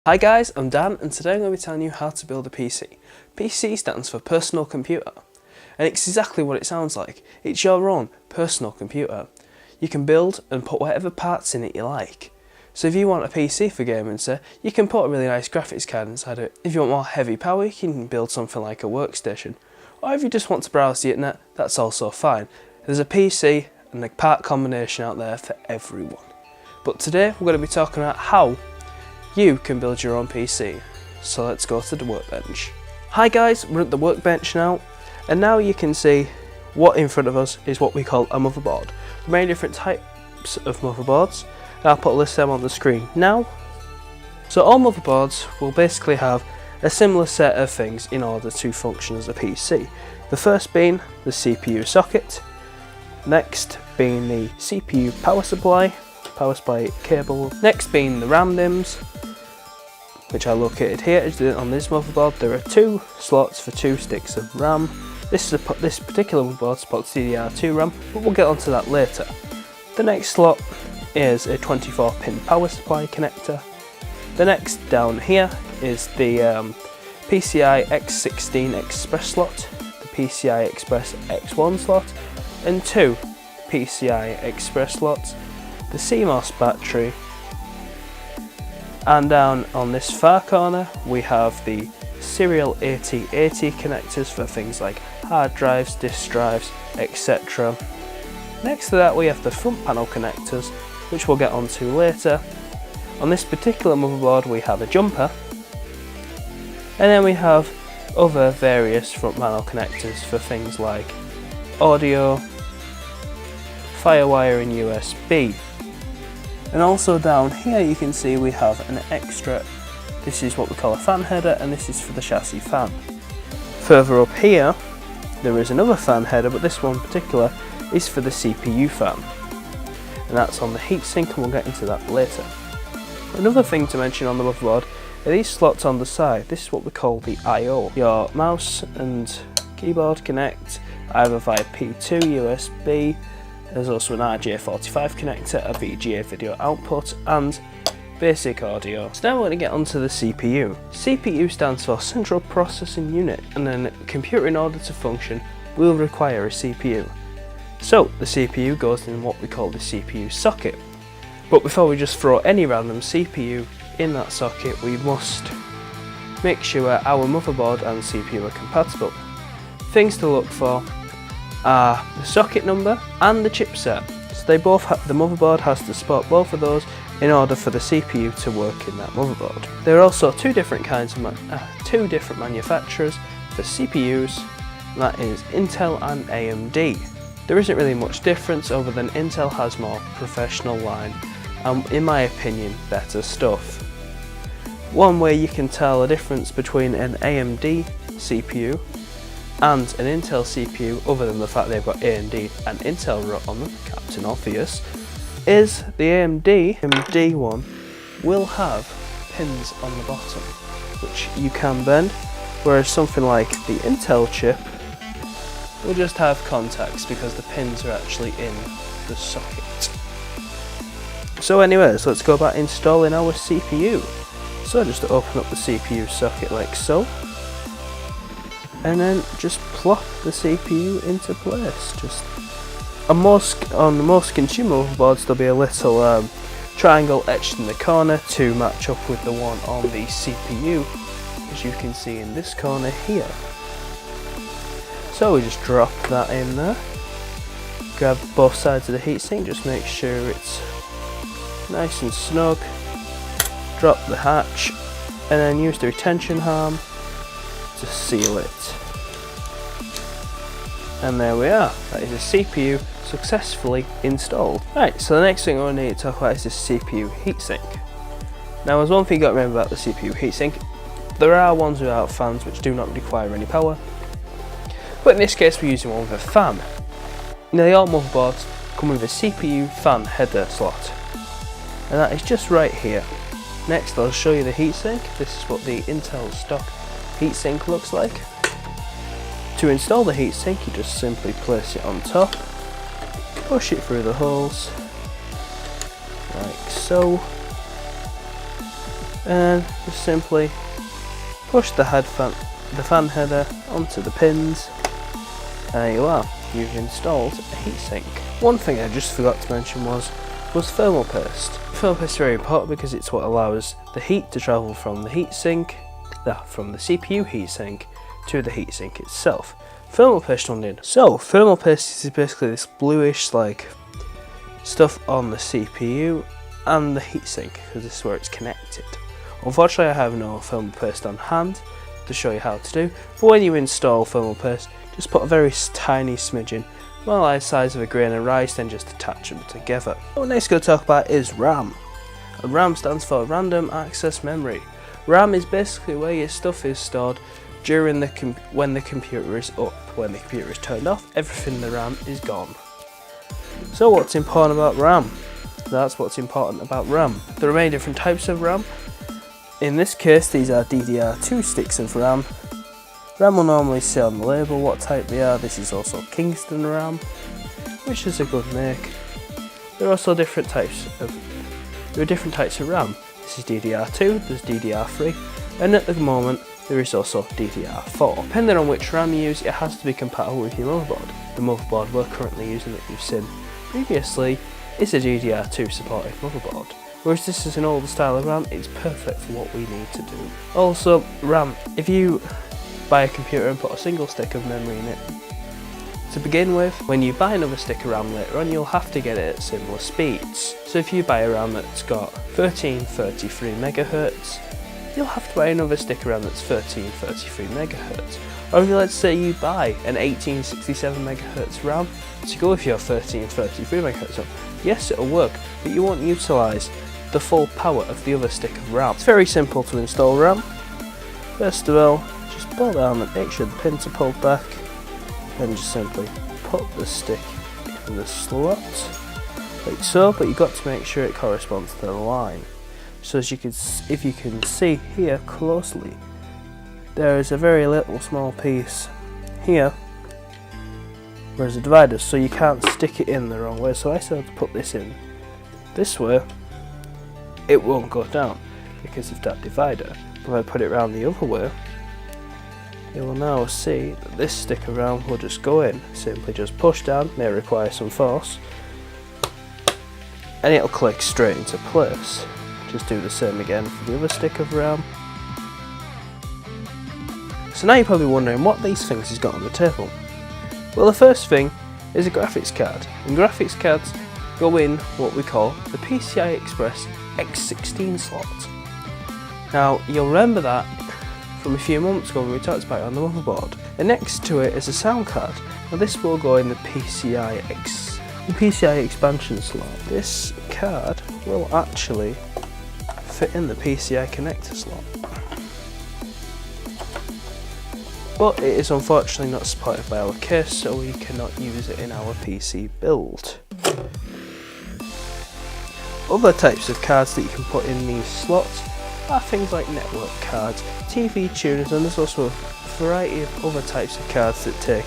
Hi guys, I'm Dan and today I'm going to be telling you how to build a PC. PC stands for personal computer and it's exactly what it sounds like. It's your own personal computer. You can build and put whatever parts in it you like. So if you want a PC for gaming, say, you can put a really nice graphics card inside it. If you want more heavy power, you can build something like a workstation. Or if you just want to browse the internet, that's also fine. There's a PC and a part combination out there for everyone. But today we're going to be talking about how you can build your own PC. So let's go to the workbench. Hi guys, we're at the workbench now, and now you can see what in front of us is what we call a motherboard. There are many different types of motherboards, and I'll put a list of them on the screen now. So all motherboards will basically have a similar set of things in order to function as a PC. The first being the CPU socket, next being the CPU power supply cable, next being the RAM DIMMs, which are located here. On this motherboard there are two slots for 2 sticks of RAM. This particular motherboard supports DDR2 RAM, but we'll get onto that later. The next slot is a 24-pin power supply connector. The next down here is the PCI X16 Express slot, the PCI Express X1 slot, and 2 PCI Express slots, the CMOS battery, and down on this far corner we have the serial AT80 connectors for things like hard drives, disk drives, etc. Next to that we have the front panel connectors, which we'll get onto later. On this particular motherboard we have a jumper, and then we have other various front panel connectors for things like audio, Firewire and USB. And also down here you can see we have an extra, this is what we call a fan header, and this is for the chassis fan. Further up here there is another fan header, but this one in particular is for the CPU fan, and that's on the heatsink, and we'll get into that later. Another thing to mention on the motherboard are these slots on the side. This is what we call the I/O. Your mouse and keyboard connect either via P2 USB. There's also an RJ45 connector, a VGA video output, and basic audio. So now we're going to get onto the CPU. CPU stands for Central Processing Unit, and then a computer, in order to function, will require a CPU. So the CPU goes in what we call the CPU socket. But before we just throw any random CPU in that socket, we must make sure our motherboard and CPU are compatible. Things to look for are the socket number and the chipset. So they both the motherboard has to support both of those in order for the CPU to work in that motherboard. There are also two different manufacturers for CPUs, and that is Intel and AMD. There isn't really much difference other than Intel has more professional line and, in my opinion, better stuff. One way you can tell the difference between an AMD CPU and an Intel CPU, other than the fact they've got AMD and Intel wrote on them, Captain Obvious, is the AMD one will have pins on the bottom which you can bend, whereas something like the Intel chip will just have contacts because the pins are actually in the socket. So anyways, let's go about installing our CPU. So just open up the CPU socket like so, and then just plop the CPU into place. Just on most consumer motherboards there'll be a little triangle etched in the corner to match up with the one on the CPU, as you can see in this corner here. So we just drop that in there, grab both sides of the heatsink, just make sure it's nice and snug, drop the hatch, and then use the retention arm to seal it. And there we are, that is a CPU successfully installed. Right, so the next thing I need to talk about is the CPU heatsink. Now there's one thing you got to remember about the CPU heatsink. There are ones without fans which do not require any power, but in this case we're using one with a fan. Now the old motherboards come with a CPU fan header slot, and that is just right here. Next I'll show you the heatsink. This is what the Intel stock heatsink looks like. To install the heatsink you just simply place it on top, push it through the holes like so, and just simply push the fan header onto the pins. There you are, you've installed a heatsink. One thing I just forgot to mention was thermal paste. Thermal paste is very important because it's what allows the heat to travel from the heatsink, from the CPU heatsink to the heatsink itself. Thermal paste on in. So thermal paste is basically this bluish like stuff on the CPU and the heatsink, because this is where it's connected. Unfortunately I have no thermal paste on hand to show you how to do, but when you install thermal paste, just put a very tiny smidgen, well, the size of a grain of rice, then just attach them together. What we're next going to talk about is RAM. And RAM stands for Random Access Memory. RAM is basically where your stuff is stored during when the computer is up. When the computer is turned off, everything in the RAM is gone. So what's important about RAM? That's what's important about RAM. There are many different types of RAM. In this case, these are DDR2 sticks of RAM. RAM will normally say on the label what type they are. This is also Kingston RAM, which is a good make. There are also different types of RAM. This is DDR2, there's DDR3, and at the moment there is also DDR4. Depending on which RAM you use, it has to be compatible with your motherboard. The motherboard we're currently using that you've seen previously is a DDR2 supported motherboard. Whereas this is an older style of RAM, it's perfect for what we need to do. Also, RAM, if you buy a computer and put a single stick of memory in it, to begin with, when you buy another stick of RAM later on, you'll have to get it at similar speeds. So if you buy a RAM that's got 1333 MHz, you'll have to buy another stick of RAM that's 1333 MHz. Or if let's say you buy an 1867 MHz RAM to go with your 1333 MHz RAM, yes, it'll work, but you won't utilise the full power of the other stick of RAM. It's very simple to install RAM. First of all, just pull down and make sure the pins are pulled back, then just simply put the stick in the slot, like so, but you've got to make sure it corresponds to the line. So as if you can see here closely, there is a very little small piece here where there's a divider, so you can't stick it in the wrong way. So I still have to put this in this way, it won't go down because of that divider. If I put it around the other way, you will now see that this stick around will just go in. Simply just push down, may require some force, and it'll click straight into place. Just do the same again for the other stick of RAM. So now you're probably wondering what these things has got on the table. Well, the first thing is a graphics card, and graphics cards go in what we call the PCI Express X16 slot. Now you'll remember that from a few months ago when we talked about it on the motherboard. And next to it is a sound card. Now this will go in the PCI expansion slot. This card will actually fit in the PCI connector slot, but it is unfortunately not supported by our case, so we cannot use it in our PC build. Other types of cards that you can put in these slots are things like network cards, TV tuners, and there's also a variety of other types of cards that take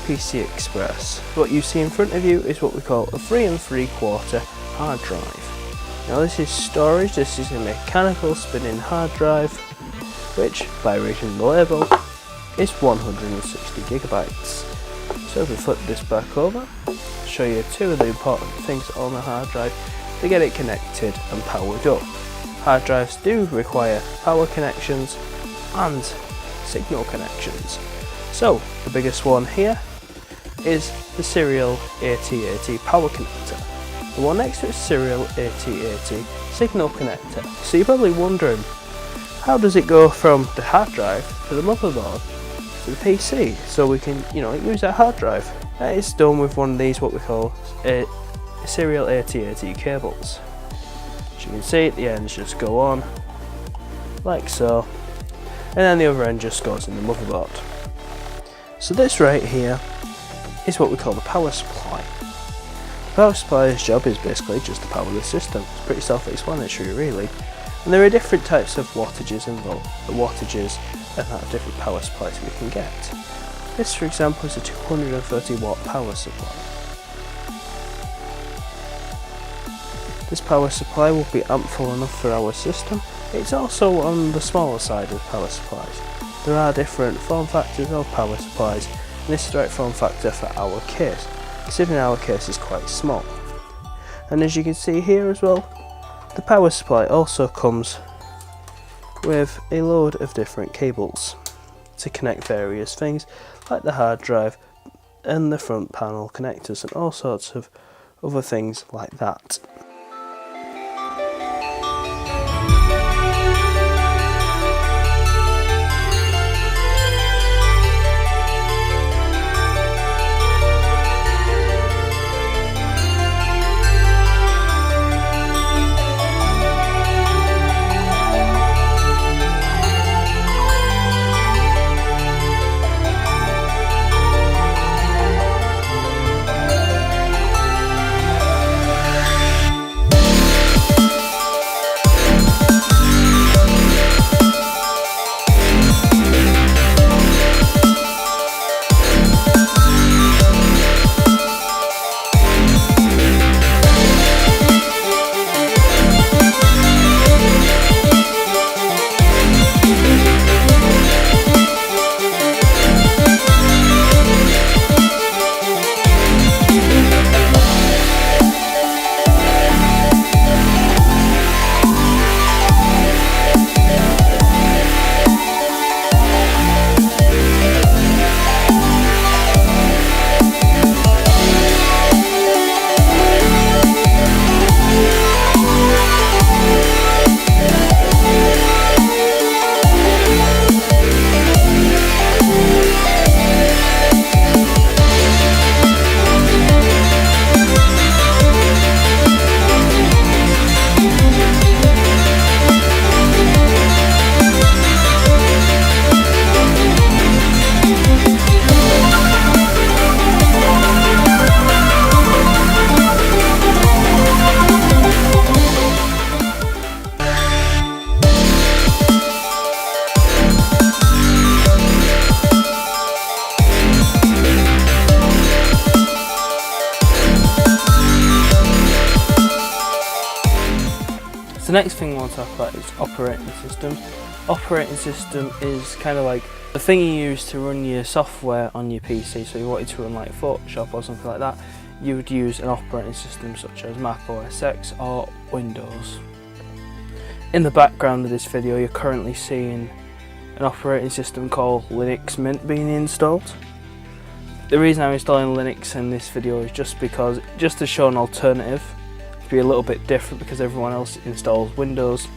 PC Express. What you see in front of you is what we call a 3 3/4 hard drive. Now this is storage. This is a mechanical spinning hard drive, which by reading the label is 160 gigabytes. So if we flip this back over, I'll show you two of the important things on the hard drive to get it connected and powered up. Hard drives do require power connections and signal connections. So the biggest one here is the serial AT80 power connector. The one next to it is serial AT80 signal connector. So you're probably wondering, how does it go from the hard drive to the motherboard to the PC so we can, use that hard drive? It's done with one of these what we call serial AT80 cables. As you can see, the ends just go on like so, and then the other end just goes in the motherboard. So this right here is what we call the power supply. The power supply's job is basically just to power the system. It's pretty self-explanatory really, and there are different types of wattages involved, the wattages and that of different power supplies we can get. This for example is a 230 watt power supply. This power supply will be ample enough for our system, It's also on the smaller side of power supplies. There are different form factors of power supplies, and this is the right form factor for our case, considering our case is quite small. And as you can see here as well, the power supply also comes with a load of different cables to connect various things like the hard drive and the front panel connectors and all sorts of other things like that. The next thing I want to talk about is operating system. Operating system is kind of like the thing you use to run your software on your PC. So you wanted to run like Photoshop or something like that, you would use an operating system such as Mac OS X or Windows. In the background of this video you're currently seeing an operating system called Linux Mint being installed. The reason I'm installing Linux in this video is just to show an alternative, to be a little bit different because everyone else installs Windows.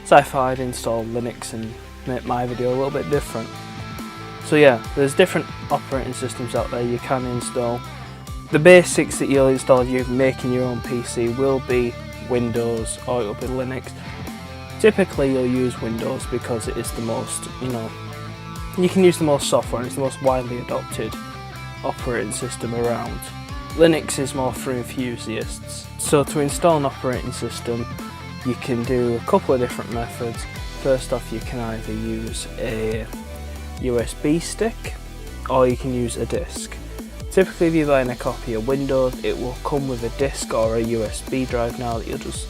So I thought I'd install Linux and make my video a little bit different. So yeah, there's different operating systems out there you can install. The basics that you'll install if you're making your own PC will be Windows or it'll be Linux. Typically you'll use Windows because it is the most, you can use the most software and it's the most widely adopted operating system around. Linux is more for enthusiasts. So to install an operating system you can do a couple of different methods. First off, you can either use a USB stick or you can use a disk. Typically if you're buying a copy of Windows it will come with a disk or a USB drive now that you'll just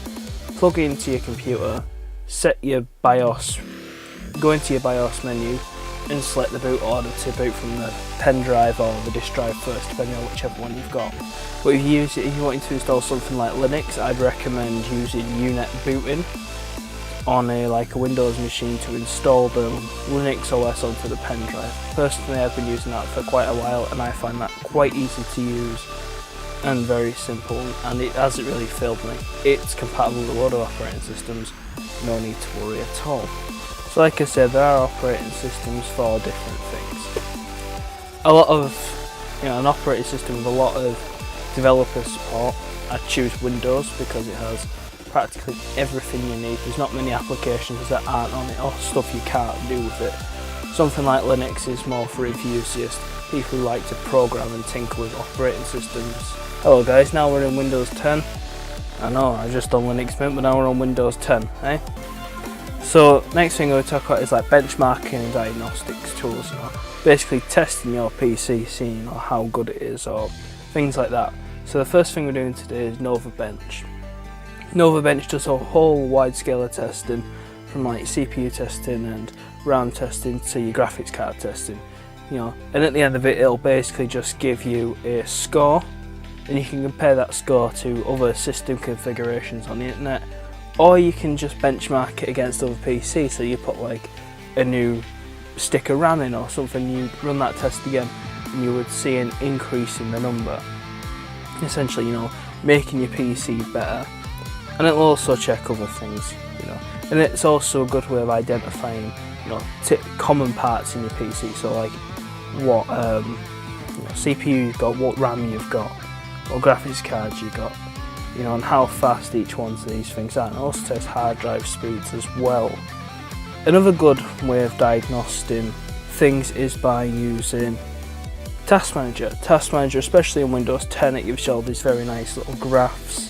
plug into your computer, set your BIOS, go into your BIOS menu and select the boot order to boot from the pen drive or the disk drive first, depending on whichever one you've got. But if you're wanting to install something like Linux, I'd recommend using UNet booting on a Windows machine to install the Linux OS onto the pen drive. Personally, I've been using that for quite a while and I find that quite easy to use and very simple, and it hasn't really failed me. It's compatible with a lot of operating systems, no need to worry at all. So like I said, there are operating systems for different things. A lot of, an operating system with a lot of developer support, I choose Windows because it has practically everything you need. There's not many applications that aren't on it or stuff you can't do with it. Something like Linux is more for enthusiasts, people who like to program and tinker with operating systems. Hello guys, now we're in Windows 10. I know, I just done Linux Mint, but now we're on Windows 10, eh? So next thing we'll talk about is benchmarking and diagnostics tools, basically testing your PC, seeing how good it is or things like that. So the first thing we're doing today is Nova Bench. Novabench does a whole wide scale of testing, from like CPU testing and RAM testing to your graphics card testing, you know, and at the end of it, it'll basically just give you a score, and you can compare that score to other system configurations on the internet, or you can just benchmark it against other PCs. So you put like a new stick of RAM in or something, you run that test again, and you would see an increase in the number. Essentially, you know, making your PC better. And it'll also check other things, you know. And it's also a good way of identifying, you know, common parts in your PC. So like what you know, CPU you've got, what RAM you've got, what graphics cards you've got, you know, and how fast each one of these things are. And it also tests hard drive speeds as well. Another good way of diagnosing things is by using Task Manager. Task Manager, especially in Windows 10, it gives you all these very nice little graphs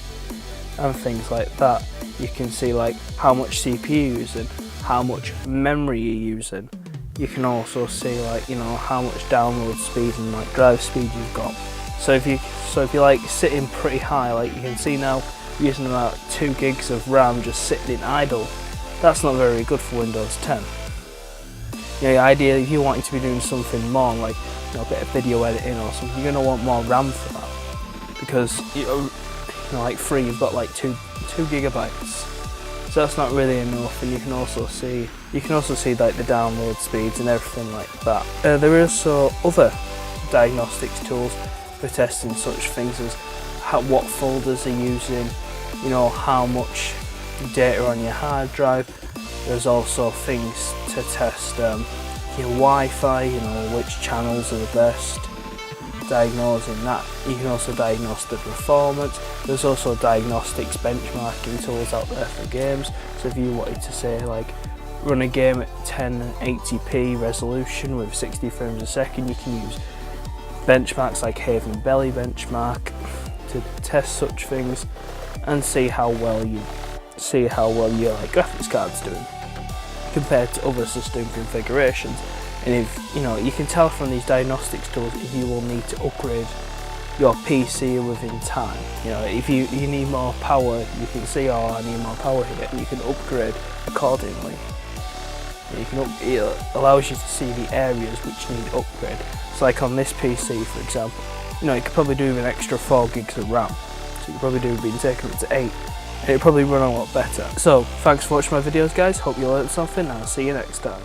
and things like that. You can see like how much CPU you're using, how much memory you're using. You can also see like, you know, how much download speed and like drive speed you've got. So if you're like sitting pretty high, like you can see now, using about 2 gigs of RAM just sitting in idle. That's not very good for Windows 10. You know, ideally, if you're wanting to be doing something more, like, you know, a bit of video editing or something, you're going to want more RAM for that, because you know, like free, you've got like 2 gigabytes, so that's not really enough. And you can also see like the download speeds and everything like that. There are also other diagnostics tools for testing such things as what folders are using, you know, how much data on your hard drive. There's also things to test your Wi-Fi, you know, which channels are the best, diagnosing that. You can also diagnose the performance. There's also diagnostics benchmarking tools out there for games. So if you wanted to say like run a game at 1080p resolution with 60 frames a second, you can use benchmarks like Haven Belly benchmark to test such things and see how well your like graphics card's doing compared to other system configurations. And if you know, you can tell from these diagnostics tools if you will need to upgrade your PC within time. You know, if you need more power, you can see, oh, I need more power here, and you can upgrade accordingly. It allows you to see the areas which need upgrade. So like on this PC, for example, you know, you could probably do with an extra 4 gigs of RAM. So you could probably do being taken up to 8. It'll probably run a lot better. So thanks for watching my videos, guys. Hope you learned something, and I'll see you next time.